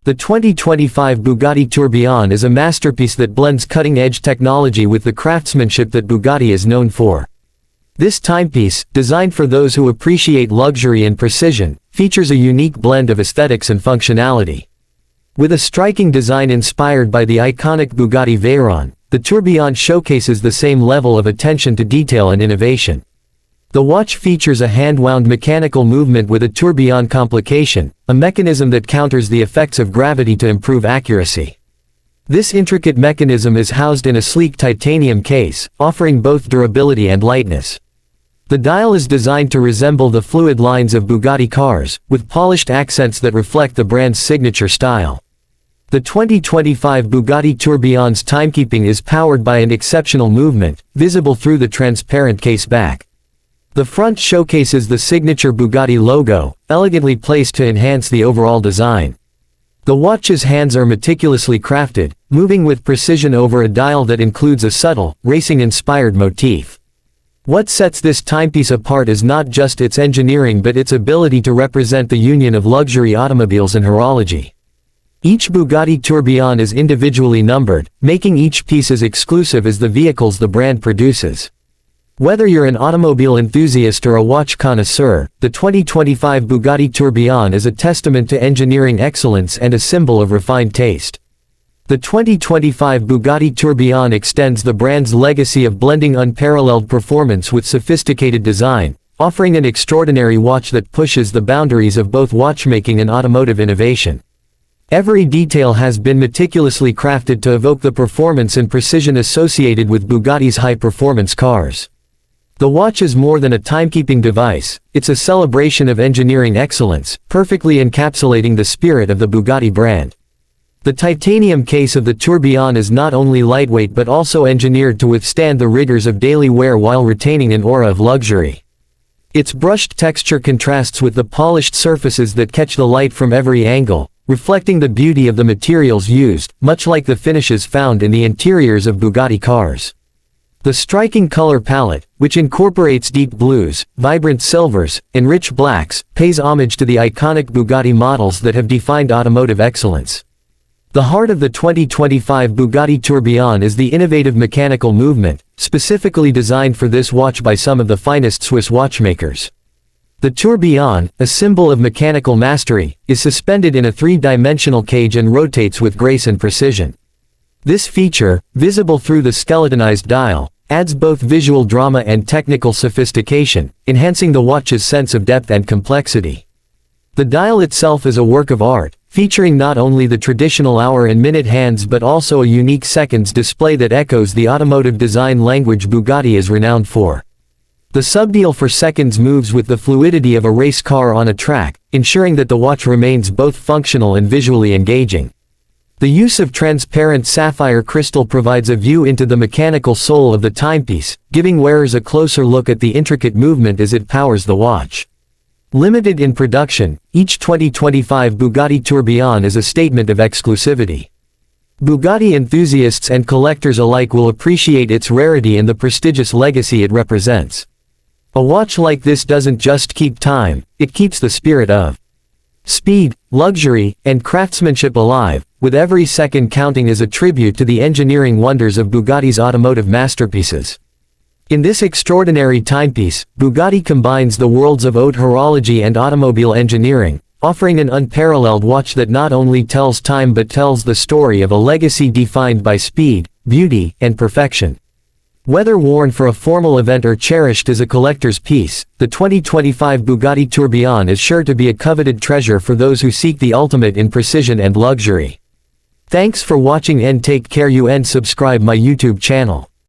The 2025 Bugatti Tourbillon is a masterpiece that blends cutting-edge technology with the craftsmanship that Bugatti is known for. This timepiece, designed for those who appreciate luxury and precision, features a unique blend of aesthetics and functionality. With a striking design inspired by the iconic Bugatti Veyron, the Tourbillon showcases the same level of attention to detail and innovation. The watch features a hand-wound mechanical movement with a tourbillon complication, a mechanism that counters the effects of gravity to improve accuracy. This intricate mechanism is housed in a sleek titanium case, offering both durability and lightness. The dial is designed to resemble the fluid lines of Bugatti cars, with polished accents that reflect the brand's signature style. The 2025 Bugatti Tourbillon's timekeeping is powered by an exceptional movement, visible through the transparent case back. The front showcases the signature Bugatti logo, elegantly placed to enhance the overall design. The watch's hands are meticulously crafted, moving with precision over a dial that includes a subtle, racing-inspired motif. What sets this timepiece apart is not just its engineering but its ability to represent the union of luxury automobiles and horology. Each Bugatti Tourbillon is individually numbered, making each piece as exclusive as the vehicles the brand produces. Whether you're an automobile enthusiast or a watch connoisseur, the 2025 Bugatti Tourbillon is a testament to engineering excellence and a symbol of refined taste. The 2025 Bugatti Tourbillon extends the brand's legacy of blending unparalleled performance with sophisticated design, offering an extraordinary watch that pushes the boundaries of both watchmaking and automotive innovation. Every detail has been meticulously crafted to evoke the performance and precision associated with Bugatti's high-performance cars. The watch is more than a timekeeping device, it's a celebration of engineering excellence, perfectly encapsulating the spirit of the Bugatti brand. The titanium case of the Tourbillon is not only lightweight but also engineered to withstand the rigors of daily wear while retaining an aura of luxury. Its brushed texture contrasts with the polished surfaces that catch the light from every angle, reflecting the beauty of the materials used, much like the finishes found in the interiors of Bugatti cars. The striking color palette, which incorporates deep blues, vibrant silvers, and rich blacks, pays homage to the iconic Bugatti models that have defined automotive excellence. The heart of the 2025 Bugatti Tourbillon is the innovative mechanical movement, specifically designed for this watch by some of the finest Swiss watchmakers. The Tourbillon, a symbol of mechanical mastery, is suspended in a three-dimensional cage and rotates with grace and precision. This feature, visible through the skeletonized dial, adds both visual drama and technical sophistication, enhancing the watch's sense of depth and complexity. The dial itself is a work of art, featuring not only the traditional hour and minute hands but also a unique seconds display that echoes the automotive design language Bugatti is renowned for. The subdial for seconds moves with the fluidity of a race car on a track, ensuring that the watch remains both functional and visually engaging. The use of transparent sapphire crystal provides a view into the mechanical soul of the timepiece, giving wearers a closer look at the intricate movement as it powers the watch. Limited in production, each 2025 Bugatti Tourbillon is a statement of exclusivity. Bugatti enthusiasts and collectors alike will appreciate its rarity and the prestigious legacy it represents. A watch like this doesn't just keep time, it keeps the spirit of speed, luxury, and craftsmanship alive, with every second counting as a tribute to the engineering wonders of Bugatti's automotive masterpieces. In this extraordinary timepiece, Bugatti combines the worlds of haute horology and automobile engineering, offering an unparalleled watch that not only tells time but tells the story of a legacy defined by speed, beauty, and perfection. Whether worn for a formal event or cherished as a collector's piece, the 2025 Bugatti Tourbillon is sure to be a coveted treasure for those who seek the ultimate in precision and luxury. Thanks for watching and take care and subscribe my YouTube channel.